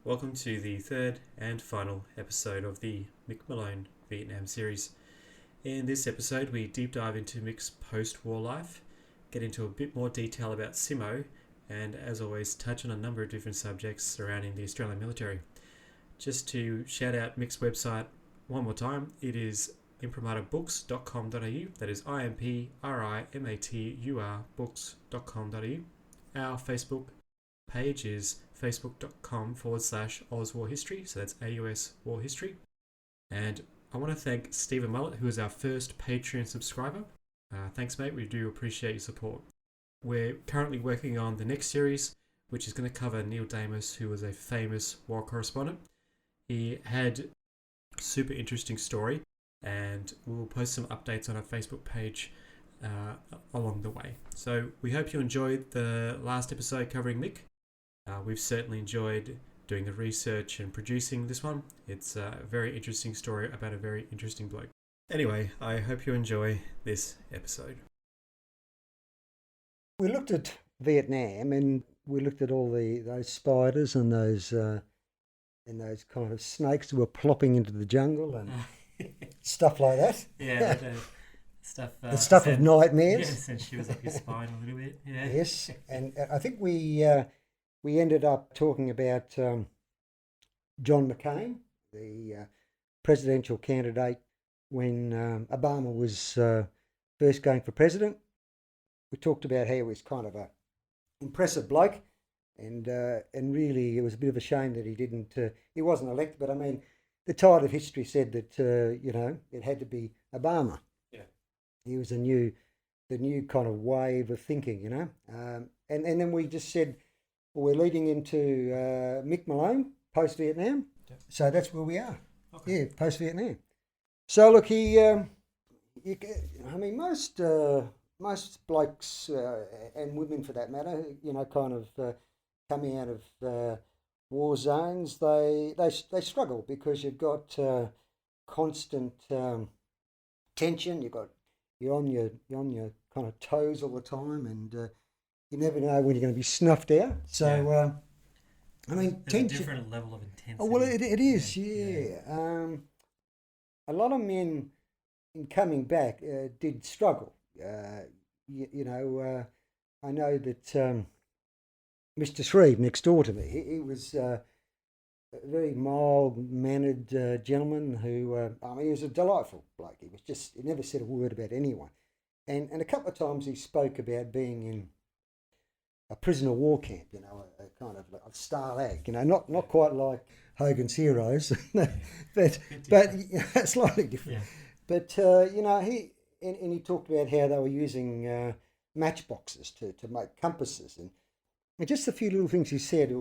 Welcome to the third and final episode of the Mick Malone Vietnam series. In this episode, we deep dive into Mick's post-war life, get into a bit more detail about Simmo, and as always, touch on a number of different subjects surrounding the Australian military. Just to shout out Mick's website one more time, it is imprimaturbooks.com.au, that is IMPRIMATUR books.com.au. Our Facebook page is facebook.com/Oz War History, so that's AUS War History. And I want to thank Stephen Mullet, who is our first Patreon subscriber. Thanks, mate. We do appreciate your support. We're currently working on the next series, which is going to cover Neil Damus, who was a famous war correspondent. He had a super interesting story, and we'll post some updates on our Facebook page along the way. So we hope you enjoyed the last episode covering Mick. We've certainly enjoyed doing the research and producing this one. It's a very interesting story about a very interesting bloke. Anyway, I hope you enjoy this episode. We looked at Vietnam, and we looked at all those spiders and those kind of snakes that were plopping into the jungle and stuff like that. Yeah, the stuff of nightmares. Yes, and she was up your spine a little bit. Yeah. Yes, and I think we ended up talking about John McCain, the presidential candidate when Obama was first going for president. We talked about how he was kind of a impressive bloke, and really it was a bit of a shame that he wasn't elected. But I mean, the tide of history said that it had to be Obama. Yeah, he was the new kind of wave of thinking, and then we just said, well, we're leading into Mick Malone post Vietnam, so that's where we are. Okay. Yeah, post Vietnam. So look, most blokes and women for that matter, kind of coming out of war zones, they struggle because you've got constant tension. You're on your kind of toes all the time, and you never know when you're going to be snuffed out. So There's tension. a different level of intensity. Oh, well, it is, yeah. A lot of men in coming back did struggle. I know that Mr. Shreve next door to me, he was a very mild-mannered gentleman who, he was a delightful bloke. He never said a word about anyone. And a couple of times he spoke about being in a prisoner of war camp, a kind of a Stalag, not quite like Hogan's Heroes, but slightly different. Yeah. But he talked about how they were using matchboxes to make compasses, and just a few little things he said.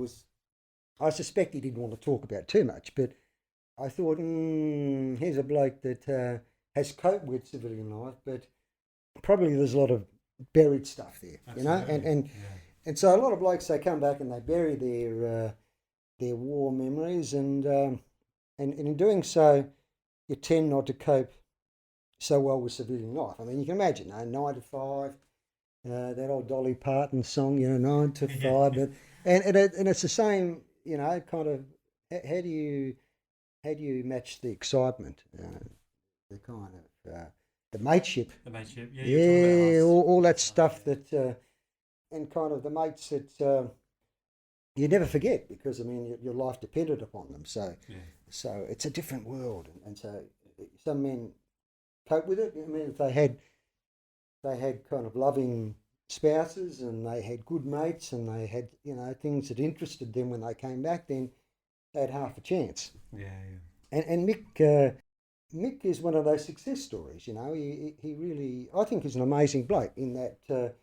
I suspect he didn't want to talk about too much, but I thought, here's a bloke that has coped with civilian life, but probably there's a lot of buried stuff there, Absolutely. And so a lot of blokes, they come back and they bury their war memories, and in doing so, you tend not to cope so well with civilian life. I mean, you can imagine, 9 to 5, that old Dolly Parton song, 9 to 5, but and it's the same, kind of. How do you match the excitement, the kind of the mateship? The mateship, yeah, all that stuff that. And kind of the mates that you never forget, because your life depended upon them. So it's a different world, and so some men cope with it. If they had kind of loving spouses, and they had good mates, and they had things that interested them when they came back, then they had half a chance. Yeah. And Mick is one of those success stories. He really, I think, is an amazing bloke in that.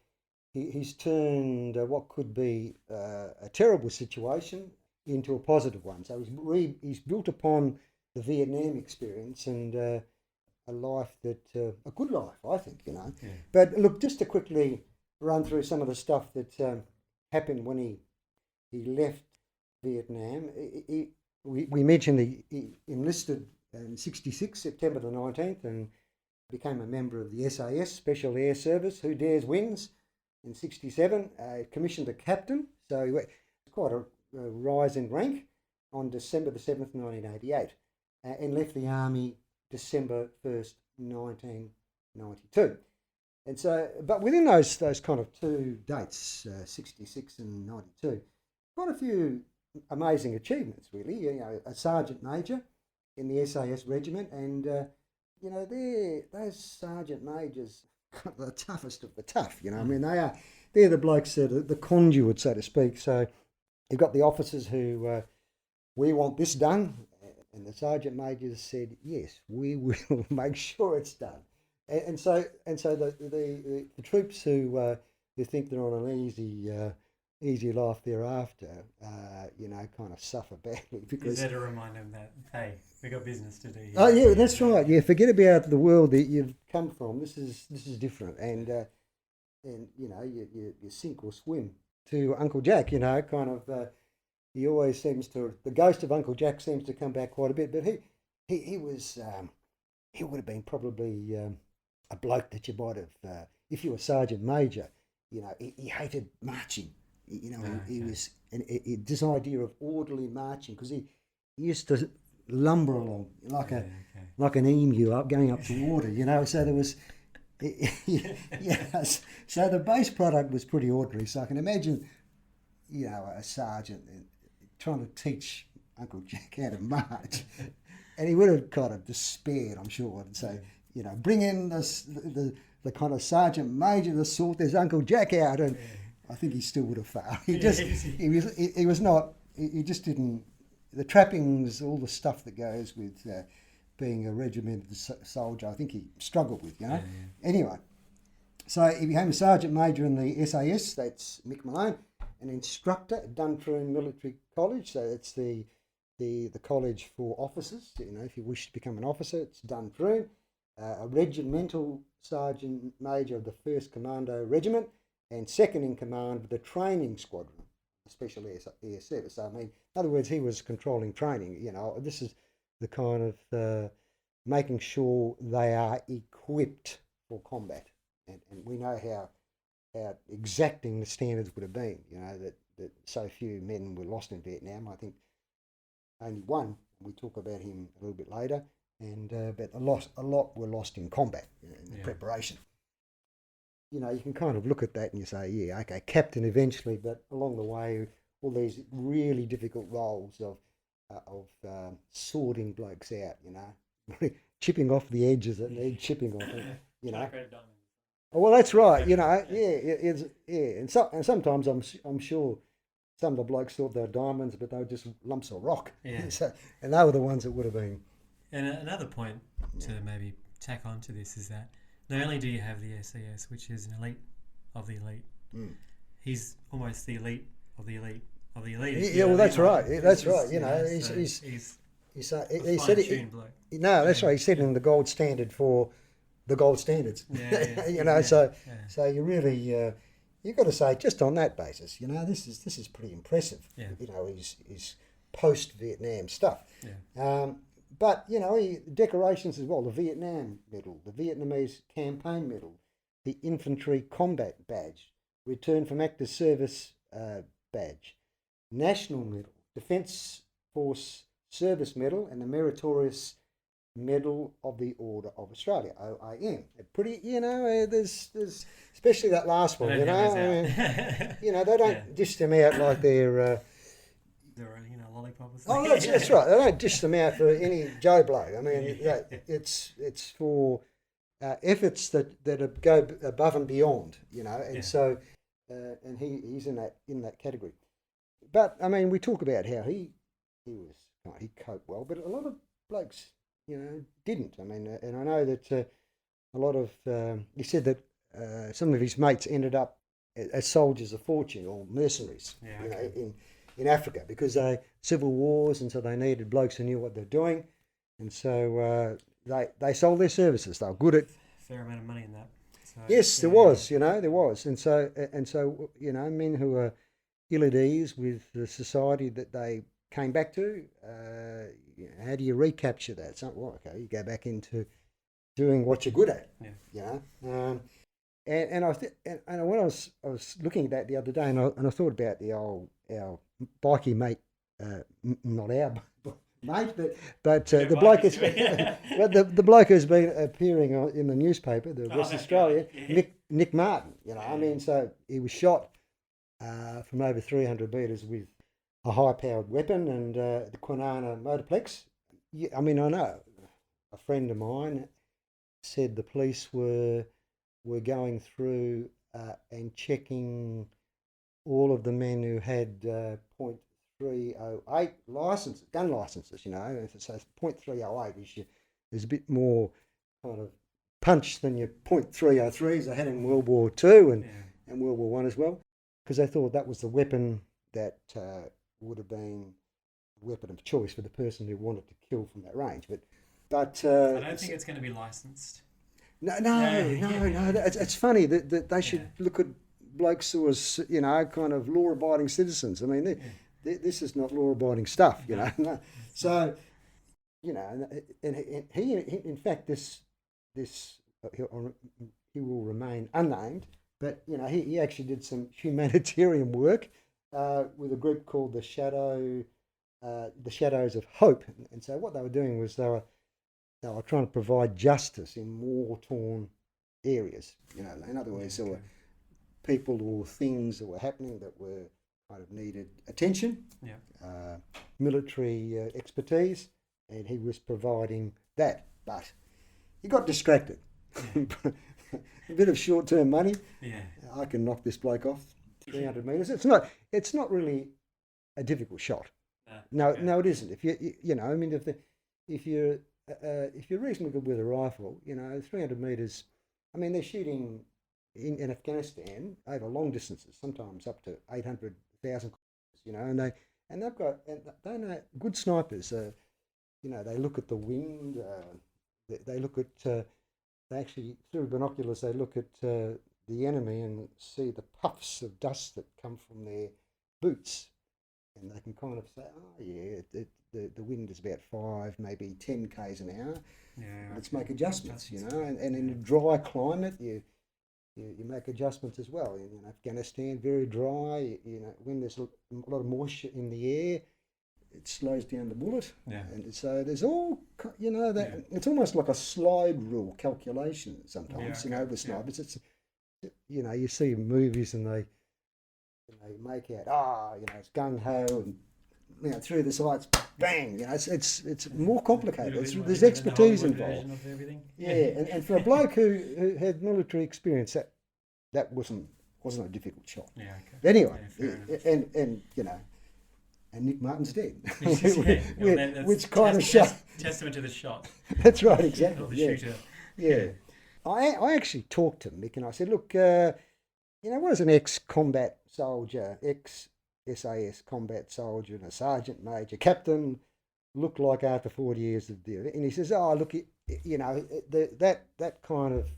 He's turned what could be a terrible situation into a positive one. So he's built upon the Vietnam experience and a life a good life, I think, Yeah. But look, just to quickly run through some of the stuff that happened when he left Vietnam. We mentioned he enlisted in '66, September the 19th, and became a member of the SAS, Special Air Service. Who dares wins? In '67, commissioned a captain, so he quite a rise in rank. on December the 7th, 1988, and left the army December 1st, 1992. And so, but within those kind of two dates, 66 and 92, quite a few amazing achievements, really. You know, a sergeant major in the SAS regiment, and those sergeant majors are the toughest of the tough. You know, I mean, they're the blokes that are the conduit, so to speak. So you've got the officers who we want this done, and the sergeant majors said yes, we will make sure it's done. And so the troops who think they're on an easy life thereafter, kind of suffer badly because. Is that to remind them that hey, we got business to do here? Oh yeah, that's right. Yeah, forget about the world that you've come from. This is different, and you sink or swim to Uncle Jack. You know, kind of. He always seems to. The ghost of Uncle Jack seems to come back quite a bit, but he was. He would have been probably. A bloke that you might have, if you were sergeant major, you know, he hated marching. He was, and this idea of orderly marching, because he used to lumber along like an emu going up to water, you know. So there was, yes. So the base product was pretty ordinary. So I can imagine, a sergeant trying to teach Uncle Jack how to march, and he would have kind of despaired, I'm sure, and say. Bring in the kind of sergeant major to sort this Uncle Jack out, and I think he still would have failed. He just didn't. The trappings, all the stuff that goes with being a regimented soldier, I think he struggled with. Anyway, so he became a sergeant major in the SAS. That's Mick Malone, an instructor at Duntroon Military College. So it's the college for officers. If you wish to become an officer, it's Duntroon. A regimental sergeant major of the 1st Commando Regiment and second in command of the training squadron, Special Air Service. So, I mean, in other words, he was controlling training. This is the kind of making sure they are equipped for combat. And we know how exacting the standards would have been, that so few men were lost in Vietnam. I think only one, we talk about him a little bit later, but a lot were lost in combat, in the preparation. You can kind of look at that and you say, yeah, okay, captain eventually, but along the way, all these really difficult roles of sorting blokes out, chipping off the edges that need chipping off, Oh, well, that's right, and sometimes I'm sure some of the blokes thought they were diamonds, but they were just lumps of rock. Yeah. And they were the ones that would have been. And another point to maybe tack on to this is that not only do you have the SAS, which is an elite of the elite, he's almost the elite of the elite of the elite. Yeah, well, that's right. That's right. He said it. No, that's right. He said in the gold standard for the gold standards. So you really you've got to say just on that basis, this is pretty impressive. Yeah. His post Vietnam stuff. Yeah. But, decorations as well, the Vietnam Medal, the Vietnamese Campaign Medal, the Infantry Combat Badge, Return from Active Service Badge, National Medal, Defence Force Service Medal, and the Meritorious Medal of the Order of Australia, OIM. Pretty, there's especially that last one, they don't dish them out like they're... lollipop or something. Oh, that's right. They don't dish them out for any Joe Blow. I mean, it's for efforts that go above and beyond, So and he's in that category. But I mean, we talk about how he coped well, but a lot of blokes, didn't. I mean, and I know that a lot of he said that some of his mates ended up as soldiers of fortune or mercenaries, in Africa, because civil wars, and so they needed blokes who knew what they're doing, and so they sold their services. They were good at fair amount of money in that. So, yes, there was, and so men who were ill at ease with the society that they came back to. How do you recapture that? So, okay, you go back into doing what you're good at. And when I was looking at that the other day, and I thought about our bikie mate not our mate, but the bloke has but the bloke who's been appearing in the newspaper, the West Australia, right. Nick Martin. I mean, so he was shot from over 300 metres with a high-powered weapon and the Kwinana motorplex. I mean, I know a friend of mine said the police were going through and checking all of the men who had .308 licenses, gun licenses. So .308 is a bit more kind of punch than your .303s they had in World War II and World War One as well, because they thought that was the weapon that would have been the weapon of choice for the person who wanted to kill from that range. But I don't think it's going to be licensed. No. It's funny that they should look at blokes who was, kind of law-abiding citizens. I mean, this is not law-abiding stuff, No. So, and he in fact, this he will remain unnamed, but he actually did some humanitarian work with a group called the Shadows of Hope, and so what they were doing was they were trying to provide justice in war-torn areas. In other words, there were people or things that were happening that were kind of needed attention, military expertise, and he was providing that. But he got distracted. A bit of short-term money. Yeah, I can knock this bloke off 300 metres. It's not really a difficult shot. No, it isn't. If I mean, if you're reasonably good with a rifle, 300 metres. I mean, they're shooting in Afghanistan over long distances, sometimes up to 800,000 kilometres, and they've got they know good snipers. They look at the wind. They look at they actually through binoculars they look at the enemy and see the puffs of dust that come from their boots, and they can kind of say, oh yeah, the wind is about 5, maybe 10 k's an hour. Let's make adjustments, and in a dry climate you make adjustments as well. In Afghanistan, very dry, when there's a lot of moisture in the air, it slows down the bullet. And so there's all, it's almost like a slide rule calculation sometimes, with snipers. It's, you see movies and they make out, it's gung-ho and, through the sights, bang, it's more complicated. There's expertise involved. And for a bloke who had military experience, that wasn't a difficult shot. But anyway, and Nick Martin's dead, which kind of shot. Testament to the shot. That's right, exactly. Or the shooter. Yeah. I actually talked to Mick and I said, look, what does an ex-combat soldier, ex-SAS combat soldier and a sergeant major captain look like after 40 years of duty? And he says, look, that kind of,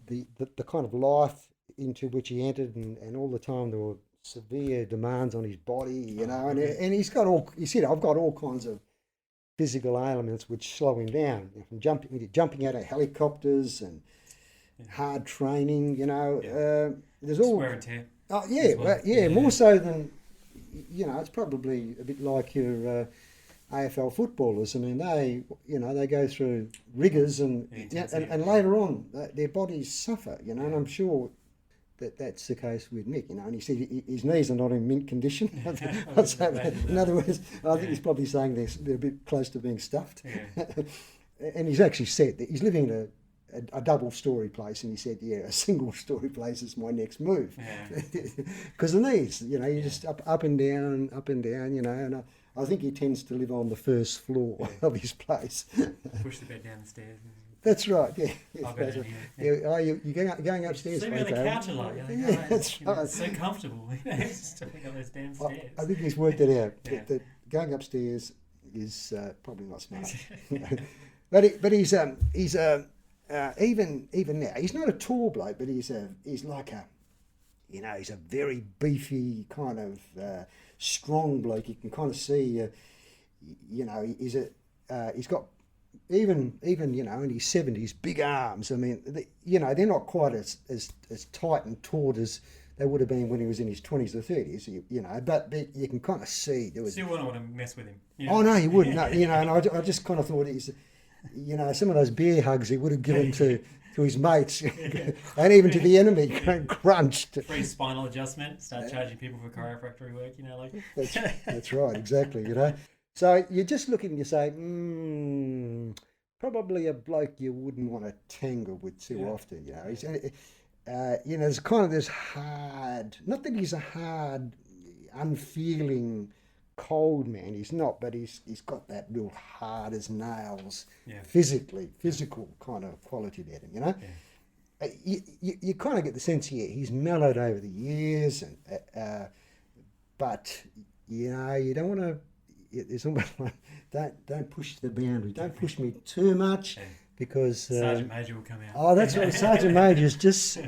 the kind of life into which he entered and all the time there were severe demands on his body, and he's got he said, I've got all kinds of physical ailments which slow him down, from jumping out of helicopters and hard training, there's all wear and tear. Oh yeah, more so than it's probably a bit like your AFL footballers. I mean, they go through rigours and later on their bodies suffer, and I'm sure that's the case with Mick, and he said his knees are not in mint condition. In other words, I think he's probably saying they're a bit close to being stuffed. And he's actually said that he's living in a double-storey place, and he said, a single-storey place is my next move. Because the knees, you just up and down, and I think he tends to live on the first floor of his place. Push the bed down the stairs. That's right, yeah. I'll go down here. You're going upstairs. Sleeping on the couch a lot. That's right. It's so comfortable. Stepping on those damn stairs. I think he's worked it out. That going upstairs is probably not smart. But he's even now, he's not a tall bloke, but he's like he's a very beefy kind of strong bloke. You can kind of see, he's got even in his 70s, big arms. I mean, they're not quite as tight and taut as That would have been when he was in his 20s or 30s, you know. But you can kind of see there was. Still wouldn't want to mess with him. You Oh no, he wouldn't. No, you know, and I just kind of thought he's, you know, some of those bear hugs he would have given to his mates, and even to the enemy, crunched. Free spinal adjustment. Start charging people for chiropractic work. You know, like. That's right, exactly. You know, so you just look at him and you say, probably a bloke you wouldn't want to tangle with too often. You know, he's, you know, there's kind of this hard. Not that he's a hard, unfeeling, cold man. He's not, but he's got that real hard as nails, physical kind of quality about him. You know, you kind of get the sense here he's mellowed over the years, and but you know you don't want to. It's almost like don't push the boundary. Don't push me too much. Because Sergeant Major will come out. Oh, that's right. Sergeant Major's just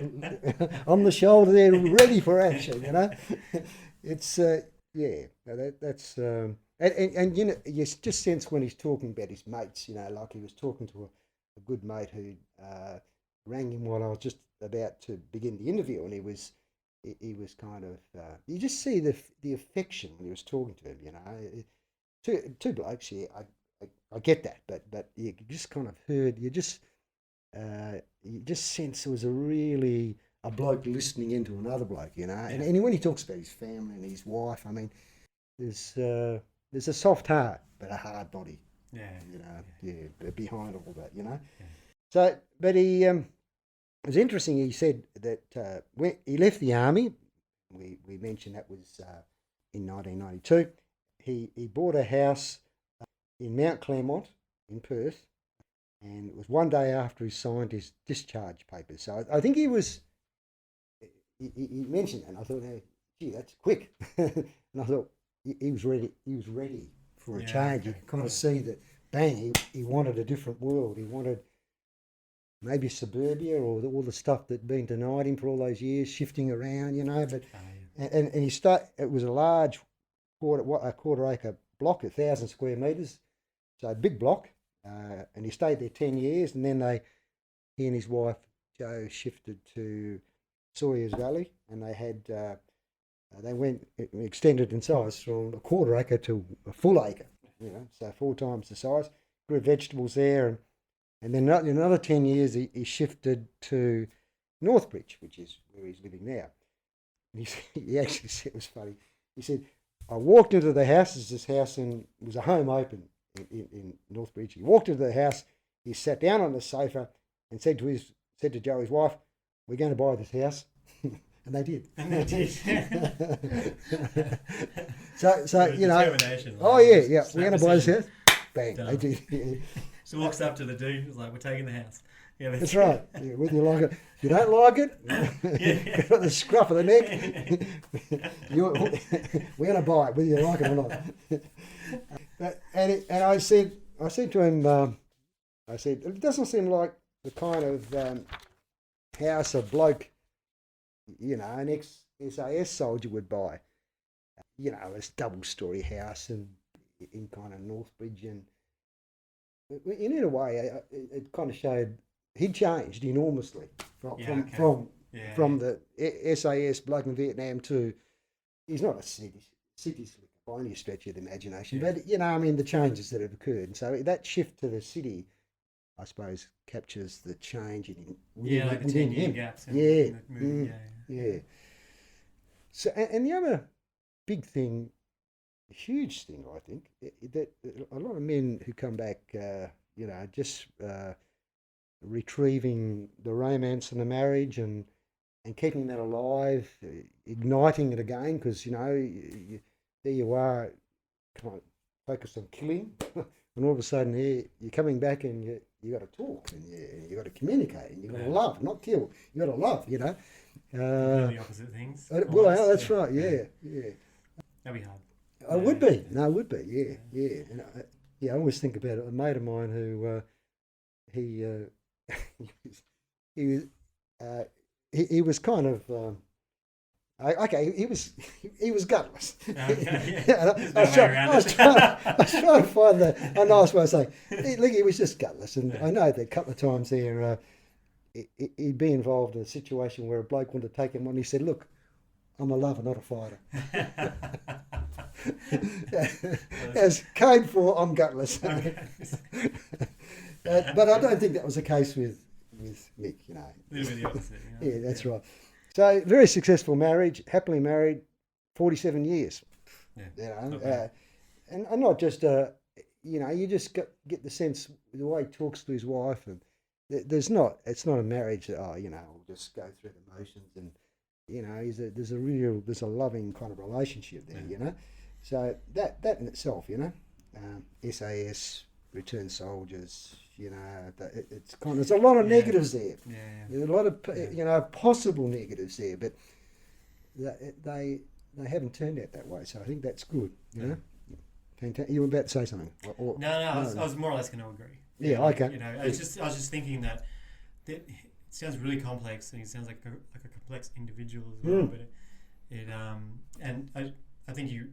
on the shoulder there, ready for action. You know, it's that's and you know, you just sense when he's talking about his mates. You know, like he was talking to a good mate who rang him while I was just about to begin the interview, and he was kind of you just see the affection when he was talking to him. You know, two blokes. Yeah, I get that, but you just kind of heard, you just sense there was a bloke listening into another bloke, you know. And when he talks about his family and his wife, I mean, there's a soft heart but a hard body. Yeah. You know, behind all that, you know. Yeah. So, but he it was interesting. He said that when he left the army, we mentioned that was in 1992. He bought a house in Mount Claremont in Perth, and it was one day after he signed his discharge papers. So I think he mentioned that, and I thought, hey, gee, that's quick. And I thought he was ready. He was ready for a change. You could kind of see that, bang, he wanted a different world. He wanted maybe suburbia or all the stuff that'd been denied him for all those years, shifting around, you know. But and he it was a large quarter acre block, 1,000 square metres. So a big block, and he stayed there 10 years, and then he and his wife Jo shifted to Sawyers Valley, and they had they went extended in size from a quarter acre to a full acre, you know, so 4 times the size. Grew vegetables there, and then in another 10 years he shifted to Northbridge, which is where he's living now. And he actually said, it was funny. He said, I walked into the house, this house, and it was a home open in Northbridge. He walked into the house, he sat down on the sofa and said to Jo, his wife, we're going to buy this house. And they did. so you know. Oh yeah, we're going to buy this house. Bang, done. They did. Yeah. So walks up to the dude, he's like, we're taking the house. Yeah, that's right. Yeah, whether you like it, if you don't like it, got the scruff of the neck. We're going to buy it, whether you like it or not. And I said to him, I said, it doesn't seem like the kind of house a bloke, you know, an ex-SAS soldier would buy. You know, this double-storey house in kind of Northbridge, and in a way, it kind of showed he'd changed enormously from the SAS bloke in Vietnam to, he's not a city slicker by any stretch of the imagination, but you know, I mean, the changes that have occurred, and so that shift to the city, I suppose, captures the change within him. Gaps yeah. So, and the other big thing, huge thing, I think, that a lot of men who come back, you know, just retrieving the romance and the marriage and keeping that alive, igniting it again, because, you know, there you are, kind of focused on killing, and all of a sudden here you're coming back and you got to talk and you got to communicate and you got to love, not kill. You got to love, you know. The opposite things. Well, that's right. Yeah. That'd be hard. It would be. No, it would be. Yeah. And I always think about it. A mate of mine who he was kind of. Okay, he was gutless. I was trying to find a nice way to say. Look, he was just gutless, and I know that a couple of times there, he'd be involved in a situation where a bloke wanted to take him on. He said, "Look, I'm a lover, not a fighter. As code for, I'm gutless. But I don't think that was the case with Mick, you know. A little bit the opposite. You know? Yeah, that's right. So very successful marriage, happily married, 47 years. Yeah. You know, and not just you know, you just get the sense the way he talks to his wife, and it's not a marriage that you know, we'll just go through the motions, and you know, there's a loving kind of relationship there, you know. So that in itself, you know, SAS, return soldiers, you know, it's kind of, there's a lot of negatives there. There's a lot of you know, possible negatives there, but they haven't turned out that way. So I think that's good, you know. Fantastic. You were about to say something? No, I was more or less going to agree. Yeah, okay. You know, I was just thinking that it sounds really complex, and he sounds like a complex individual as well. But and I think you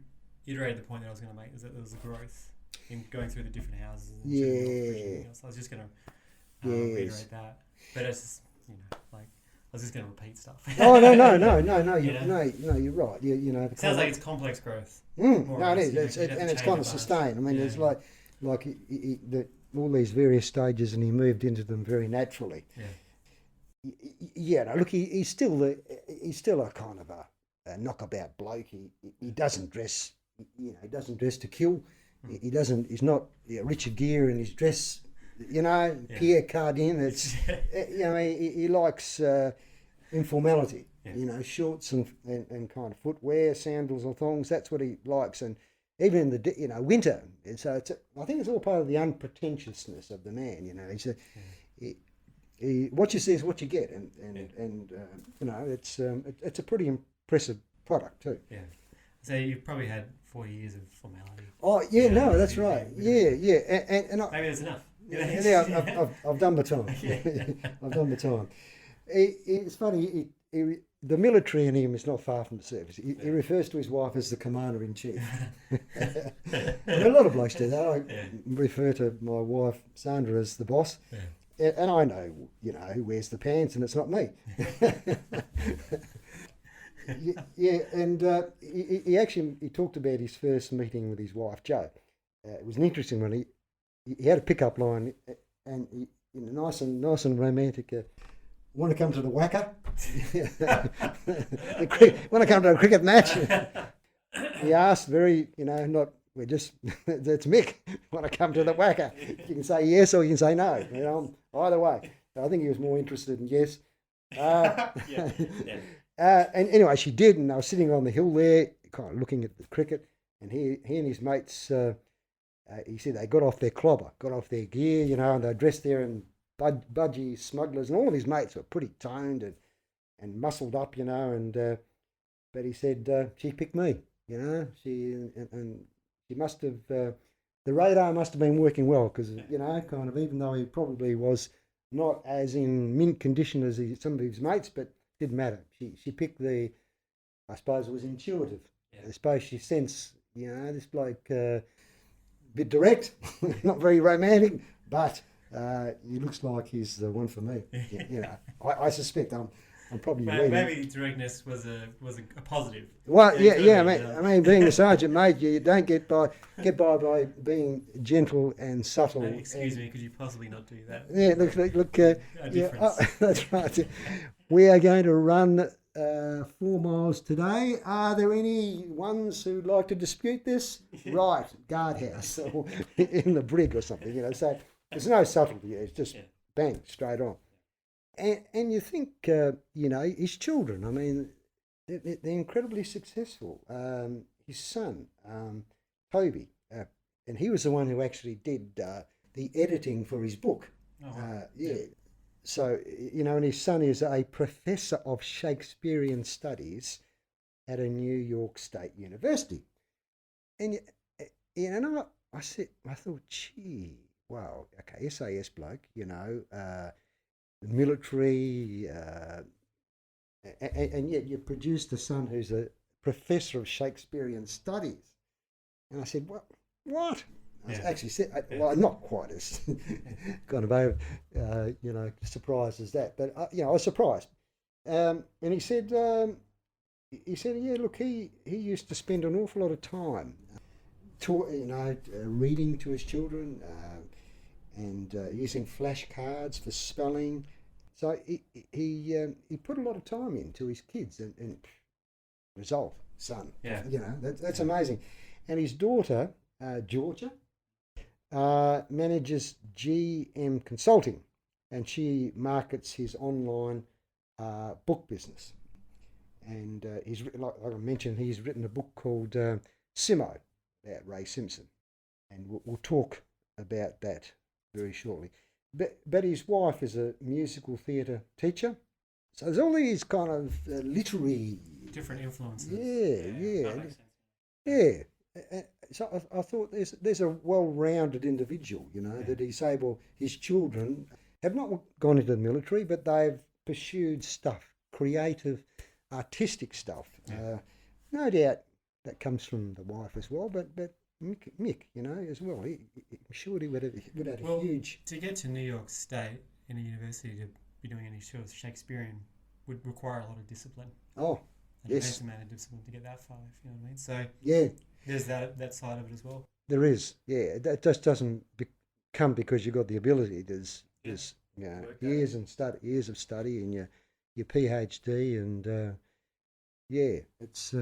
iterated the point that I was going to make, is that there was a growth in going through the different houses. And so I was just going to reiterate that, but it's just, you know, like, I was just going to repeat stuff. Oh no! You're right. You know, it sounds like it's complex growth. No, it is, and it's kind of sustained. I mean, it's like all these various stages, and he moved into them very naturally. No, look, he's still a kind of a knockabout bloke. He doesn't dress, you know, he doesn't dress to kill. He's not Richard Gere in his dress, you know, Pierre Cardin. It's you know, he likes informality. You know, shorts and kind of footwear, sandals or thongs. That's what he likes, and even in the, you know, winter. So I think it's all part of the unpretentiousness of the man. You know, what you see is what you get, and you know, it's a pretty impressive product too. Yeah. So you've probably had 40 years of formality. Oh yeah, no, that's right. Yeah, and maybe that's enough. Yeah, I've done my time. I've done my time. It's funny. The military in him is not far from the service. He refers to his wife as the commander-in-chief. A lot of blokes do that. I refer to my wife, Sandra, as the boss. And I know, you know, who wears the pants, and it's not me. And he talked about his first meeting with his wife, Jo. It was an interesting one. He had a pickup line, and nice and romantic. Want to come to the Wacker? Want to come to a cricket match? He asked very, you know, that's Mick. Want to come to the Wacker? You can say yes or you can say no. You know, either way. I think he was more interested in yes. And anyway, she did, and I was sitting on the hill there, kind of looking at the cricket, and he and his mates, he said they got off their clobber, got off their gear, you know, and they dressed there in budgie smugglers, and all of his mates were pretty toned and muscled up, you know, and but he said she picked me, you know, and she must have, the radar must have been working well, because, you know, kind of, even though he probably was not as in mint condition as some of his mates, but didn't matter. She picked I suppose it was intuitive. I suppose she sensed, you know, this bloke, a bit direct, not very romantic, but he looks like he's the one for me. You know, I suspect I'm probably maybe directness was a positive. Well, I mean, being a sergeant major, you don't get by being gentle and subtle. Excuse me, could you possibly not do that? Yeah, look. That's right. We are going to run 4 miles today. Are there any ones who'd like to dispute this? Right, guardhouse or in the brig or something, you know. So there's no subtlety. It's just bang, straight on. And you think, you know, his children, I mean, they're incredibly successful. His son, Toby, and he was the one who actually did the editing for his book. So, you know, and his son is a professor of Shakespearean studies at a New York State University. And, you know, I thought, gee, wow, okay, SAS bloke, you know, military, and yet you produced a son who's a professor of Shakespearean studies. And I said, what? I actually said, well, not quite as kind of, you know, surprised as that, but you know, I was surprised. And he said, he said, yeah, look, he used to spend an awful lot of time, reading to his children and using flashcards for spelling. So he put a lot of time into his kids and result, son. Yeah. That's amazing. And his daughter, Georgia, manages GM Consulting, and she markets his online book business. And he's written, like I mentioned, he's written a book called Simmo about Ray Simpson, and we'll talk about that very shortly. But his wife is a musical theatre teacher, so there's all these kind of literary different influences. Yeah. That makes sense. Yeah. So I thought there's a well-rounded individual, that he's able. His children have not gone into the military, but they've pursued stuff, creative, artistic stuff. Yeah. No doubt that comes from the wife as well, but Mick, as well. I'm sure he would have a huge. To get to New York State in a university to be doing any sort of Shakespearean would require a lot of discipline. Oh, and yes. It takes a man of discipline to get that far, if you know what I mean. So yeah, there's that side of it as well. There is, yeah. That just doesn't come because you've got the ability. There's years of study and your PhD, and it's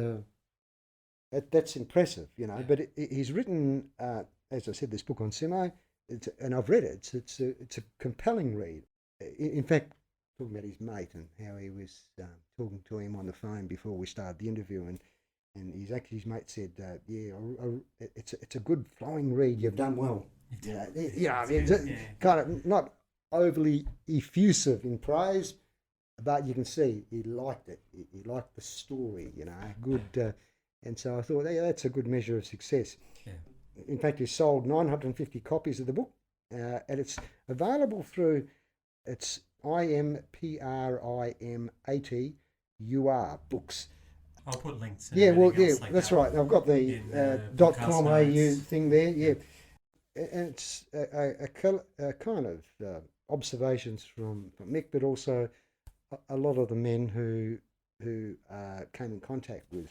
that's impressive, Yeah. But he's written, as I said, this book on Simmo, and I've read it. It's a compelling read. In fact, talking about his mate and how he was talking to him on the phone before we started the interview, and his mate said, it's a good flowing read. You've done well. Kind of not overly effusive in praise, but you can see he liked it. He liked the story, good. And so I thought, that's a good measure of success. Yeah. In fact, he sold 950 copies of the book, and it's available through it's IMPRIMATUR books. I'll put links. That's right. I've got the .com.au thing there. Yeah, and it's a kind of observations from Mick, but also a lot of the men who came in contact with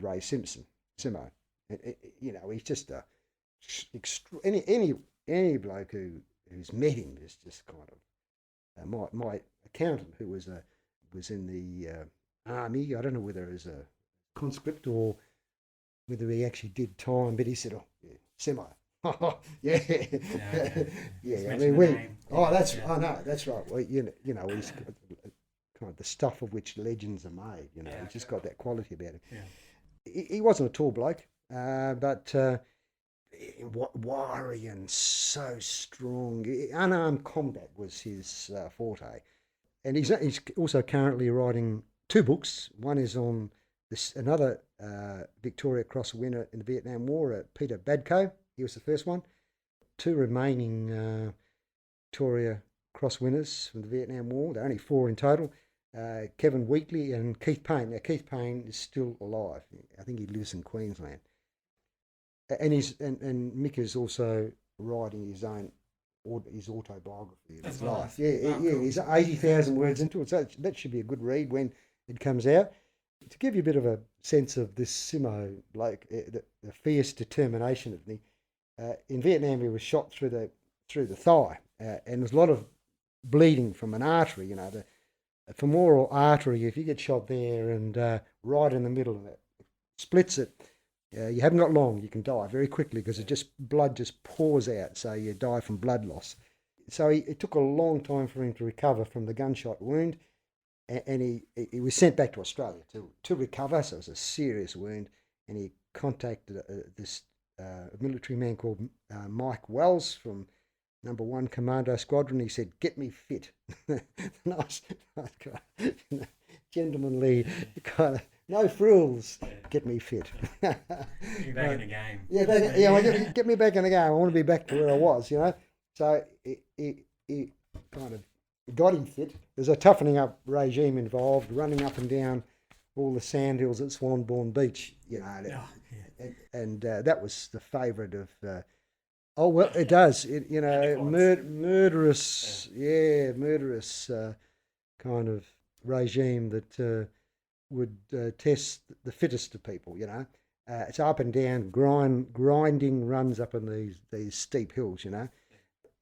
Ray Simpson, Simmo. He's just any bloke who's met him is just kind of my accountant who was in the army. I don't know whether it was a conscript or whether he actually did time, but he said, "Oh, yeah, Simmo." Yeah. I mean, that's right. Well, he's got kind of the stuff of which legends are made. He's just got that quality about him. Yeah. He wasn't a tall bloke, but wiry and so strong. Unarmed combat was his forte, and he's also currently writing 2 books. One is on another Victoria Cross winner in the Vietnam War, Peter Badco. He was the first one. 2 remaining Victoria Cross winners from the Vietnam War. There are only 4 in total. Kevin Wheatley and Keith Payne. Now, Keith Payne is still alive. I think he lives in Queensland. And Mick is also writing his autobiography of his life. Cool. He's 80,000 words into it, so that should be a good read when it comes out. To give you a bit of a sense of this Simmo bloke, the fierce determination of him. In Vietnam, he was shot through the thigh, and there's a lot of bleeding from an artery. The femoral artery. If you get shot there and right in the middle of it, splits it. You haven't got long. You can die very quickly because blood just pours out. So you die from blood loss. So it took a long time for him to recover from the gunshot wound, and he was sent back to Australia to recover. So it was a serious wound, and he contacted this military man called Mike Wells from Number 1 Commando Squadron. He said, "Get me fit." nice gentlemanly kind of. No frills. Get me fit. Get me back in the game. Get me back in the game. I want to be back to where I was, So he kind of got him fit. There's a toughening up regime involved, running up and down all the sand hills at Swanbourne Beach, and that was the favourite of. It does. Murderous kind of regime that. would test the fittest of people. You know, it's up and down, grinding runs up in these steep hills. You know,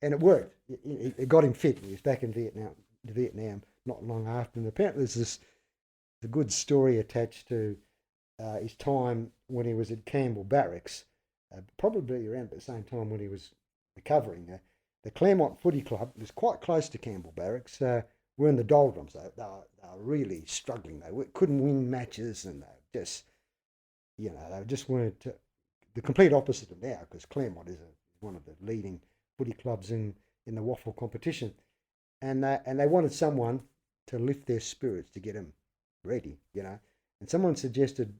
and it worked. It got him fit. He was back in Vietnam not long after. And apparently, there's the good story attached to his time when he was at Campbell Barracks, probably around the same time when he was recovering. The Claremont Footy Club was quite close to Campbell Barracks. Were in the doldrums. They were really struggling. Couldn't win matches, and they just, they just weren't the complete opposite of now, because Claremont is one of the leading footy clubs in the waffle competition, and they wanted someone to lift their spirits, to get them ready, And someone suggested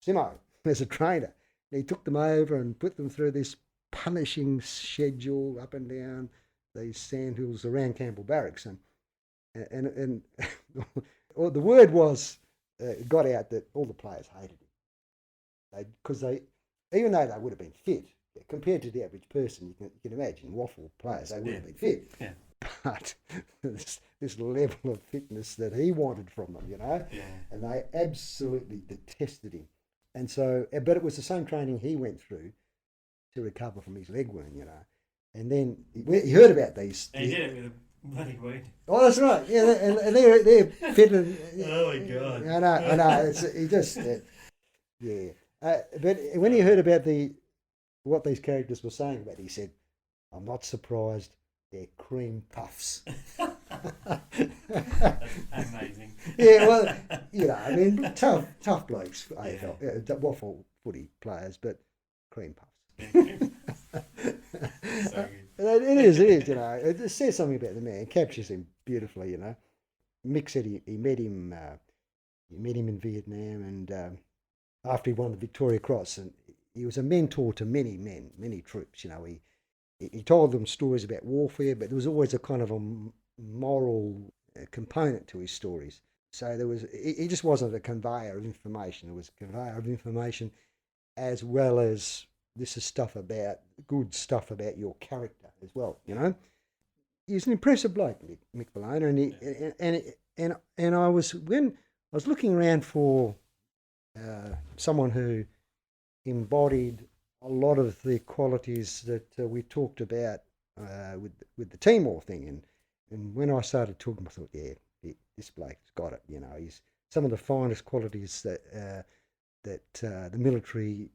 Simmo as a trainer. And he took them over and put them through this punishing schedule up and down these sandhills around Campbell Barracks, and or the word was got out that all the players hated him, because even though they would have been fit compared to the average person, you can imagine waffle players, they would have been fit, but this level of fitness that he wanted from them, and they absolutely detested him. And so, but it was the same training he went through to recover from his leg wound, and then he heard about these. And he did it with a bloody wound. Oh, that's right. Yeah, and they're fit. And, oh my God! I know. He just, yeah. But when he heard about what these characters were saying about it, he said, "I'm not surprised. They're cream puffs." Amazing. Yeah, well, I mean, tough blokes, AFL, waffle footy players, but cream puffs. So good. It is, it says something about the man, captures him beautifully, Mick said he met him in Vietnam, and after he won the Victoria Cross, and he was a mentor to many men, many troops, he told them stories about warfare, but there was always a kind of a moral component to his stories. So he just wasn't a conveyor of information. It was a conveyor of information, as well as this is good stuff about your character as well, He's an impressive bloke, Mick Bologna, and I was looking around for someone who embodied a lot of the qualities that we talked about with the Timor thing, and when I started talking, I thought, this bloke's got it. He's some of the finest qualities that the military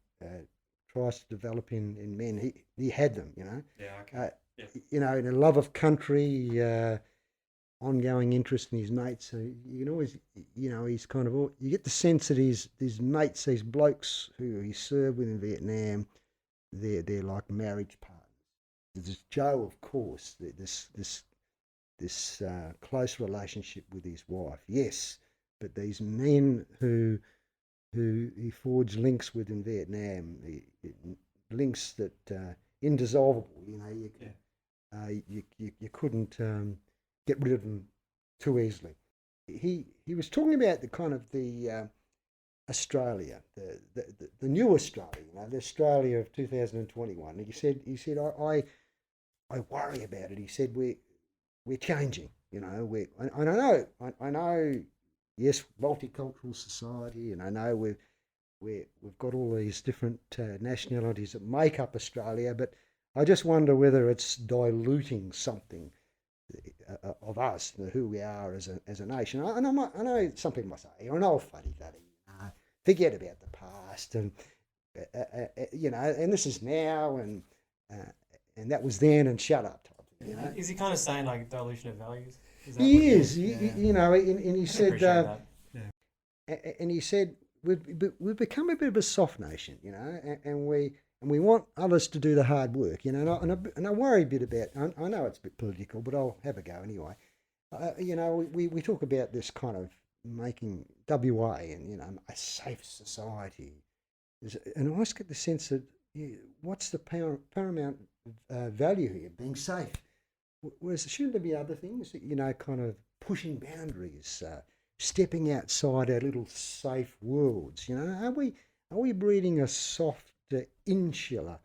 tries to develop in men. He had them, Yeah. Okay. In a love of country, ongoing interest in his mates. So you can always, he's kind of you get the sense that his mates, these blokes who he served with in Vietnam, they're like marriage partners. There's Joe, of course, this close relationship with his wife, yes, but these men who he forged links with in Vietnam, links that indissoluble. You couldn't get rid of them too easily. He was talking about the kind of the Australia, the new Australia, the Australia of 2021. And he said I worry about it. He said we're changing. I know. Yes, multicultural society, and I know we've got all these different nationalities that make up Australia, but I just wonder whether it's diluting something of us, who we are as a nation. I know some people might say, "You're an old fuddy-duddy, forget about the past," and and this is now, and that was then, and shut up. Is he kind of saying like dilution of values? He is, and he said, and he said, we've become a bit of a soft nation, and we want others to do the hard work, and I worry a bit about. I know it's a bit political, but I'll have a go anyway. We talk about this kind of making WA and a safe society, and I always get the sense that what's the paramount value here? Being safe. Whereas shouldn't there be other things, kind of pushing boundaries, stepping outside our little safe worlds? Are we breeding a soft, insular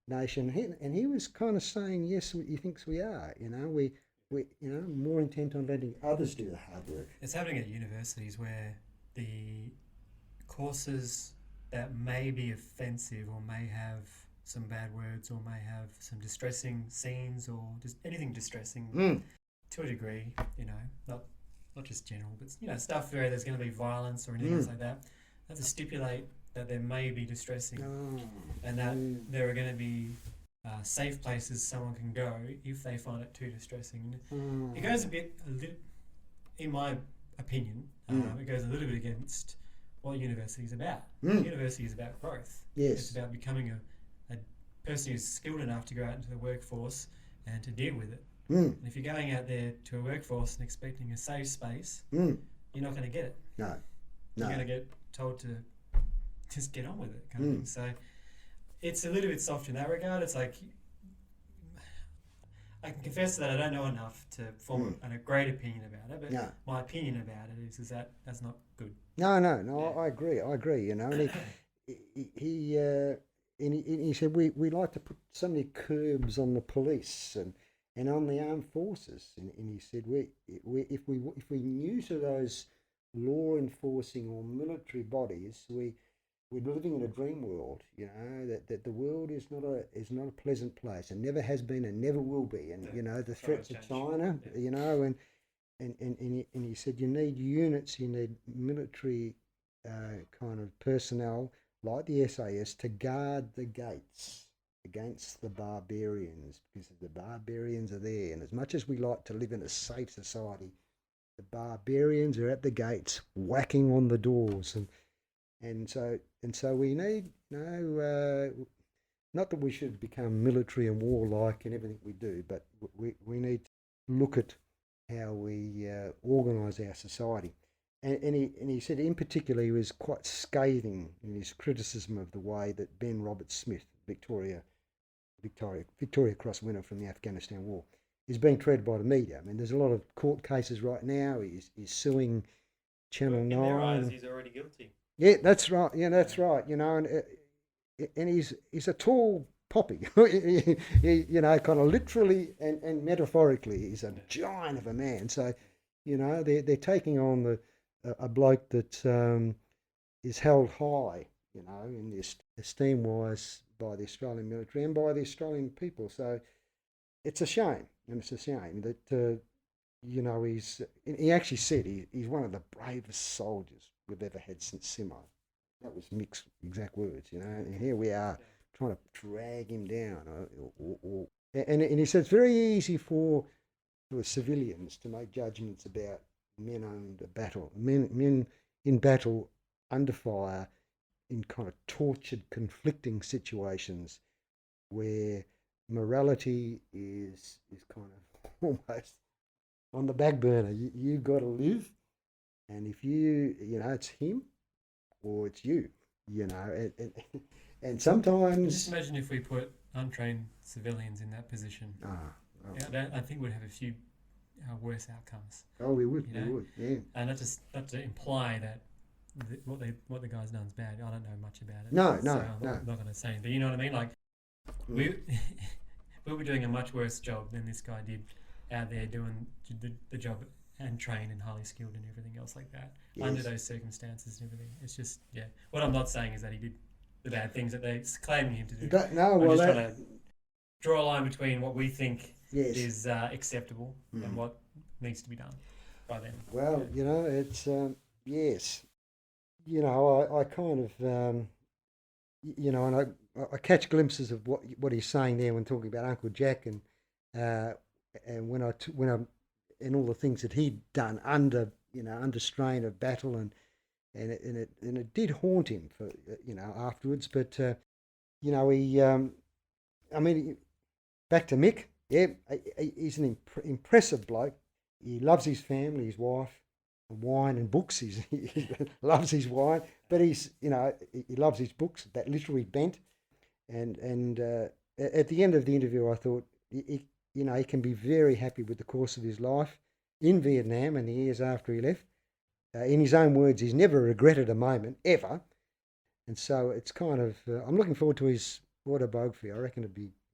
nation? And he was kind of saying, yes, he thinks we are. We more intent on letting others do the hard work. It's happening at universities where the courses that may be offensive or may have some bad words or may have some distressing scenes or just anything distressing to a degree, not just general, but stuff where there's going to be violence or anything else like that. They have to stipulate that there may be distressing and that there are going to be safe places someone can go if they find it too distressing. It goes a little, in my opinion, it goes a little bit against what university is about. University is about growth. Yes. It's about becoming a person who's skilled enough to go out into the workforce and to deal with it. And if you're going out there to a workforce and expecting a safe space, you're not going to get it. No. You're going to get told to just get on with it, kind of thing. So it's a little bit soft in that regard. It's like, I can confess that I don't know enough to form a great opinion about it, but my opinion about it is that that's not good. No, I agree. And he said we like to put so many curbs on the police and on the armed forces, and he said if we neuter those law enforcing or military bodies, we're living in a dream world, that the world is not a pleasant place, and never has been and never will be. And the threats of China, and he said you need units, you need military kind of personnel like the SAS to guard the gates against the barbarians, because the barbarians are there. And as much as we like to live in a safe society, the barbarians are at the gates whacking on the doors, and so we need, not that we should become military and warlike in everything we do, but we need to look at how we organise our society. And he said in particular he was quite scathing in his criticism of the way that Ben Roberts-Smith, Victoria Cross winner from the Afghanistan War, is being treated by the media. I mean, there's a lot of court cases right now. He's suing Channel 9. In their eyes, he's already guilty. Yeah, that's right. Yeah, that's right. And he's a tall poppy. Kind of literally and metaphorically, he's a giant of a man. So, they're taking on a bloke that is held high, in this esteem-wise by the Australian military and by the Australian people. So it's a shame, and it's a shame that, he actually said he's one of the bravest soldiers we've ever had since Simmo. That was Mick's exact words, and here we are trying to drag him down. And he said it's very easy for civilians to make judgments about men under battle, men in battle under fire, in kind of tortured, conflicting situations where morality is kind of almost on the back burner. You've got to live, and if it's him or it's you, and sometimes. Just imagine if we put untrained civilians in that position. I think we'd have a few worse outcomes. Oh, we would, yeah. And not to imply that what the guy's done is bad. I don't know much about it. No. I'm not going to say anything. But you know what I mean? Like, we'll be doing a much worse job than this guy did out there doing the job and trained and highly skilled and everything else like that, under those circumstances and everything. It's just, what I'm not saying is that he did the bad things that they're claiming him to do. Trying to draw a line between what we think is acceptable and what needs to be done by them. Well, it's, yes. I kind of, and I catch glimpses of what he's saying there when talking about Uncle Jack, and when I and all the things that he'd done under strain of battle, and it did haunt him for afterwards. But he, back to Mick. Yeah, he's an impressive bloke. He loves his family, his wife, wine and books. He loves his wine, but he loves his books, that literary bent. And at the end of the interview, I thought he can be very happy with the course of his life in Vietnam and the years after he left. In his own words, he's never regretted a moment ever. And so it's kind of I'm looking forward to his autobiography. I reckon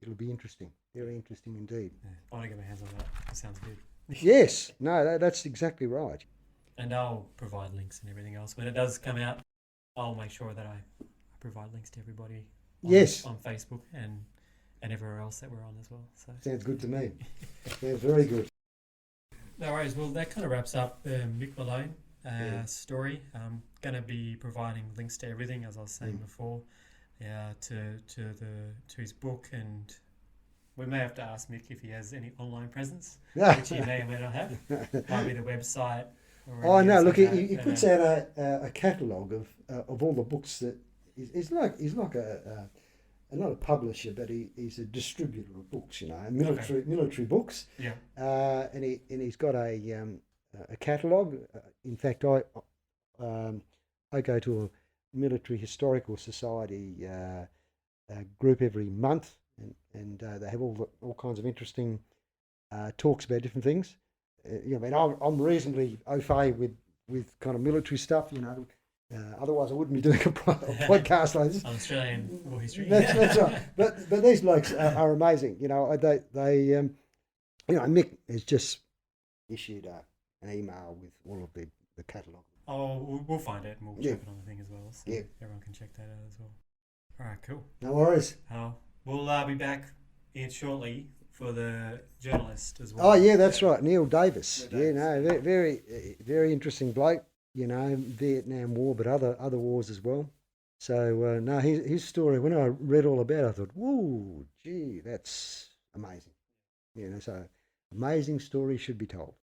it'll be interesting, very interesting indeed. I want to get my hands on that. That sounds good. Yes, no, that's exactly right. And I'll provide links and everything else when it does come out. I'll make sure that I provide links to everybody Yes, on Facebook and everywhere else that we're on as well. So sounds good to me. Sounds very good. no worries. Well, that kind of wraps up the Mick Malone Yeah. story. I'm gonna be providing links to everything, as I was saying before, to his book, and we may have to ask Mick if he has any online presence, which he may or may not have. Might be the website. Or Oh anything no! else Look, like that, he but, puts out a catalogue of all the books that he's like a not a publisher, but he's a distributor of books. You know, military books. yeah. And he's got a catalogue. In fact, I go to a military historical society group every month, and they have all kinds of interesting talks about different things. You know, I mean, I'm reasonably au fait with kind of military stuff. You know, otherwise I wouldn't be doing a podcast like this. On Australian war history. That's right. But these blokes are amazing. You know, they you know, Mick has just issued an email with all of the catalogue. Oh, we'll find it and we'll Yeah. check it on the thing as well, so Yeah. everyone can check that out as well. All right, cool. No worries. We'll be back in shortly for the journalist as well. Oh yeah, that's right, Neil Davis. Neil Yeah, Davis. no, very interesting bloke. You know, Vietnam War, but other wars as well. So no, his story. When I read all about it, I thought, whoa, gee, that's amazing. You know, so amazing story should be told.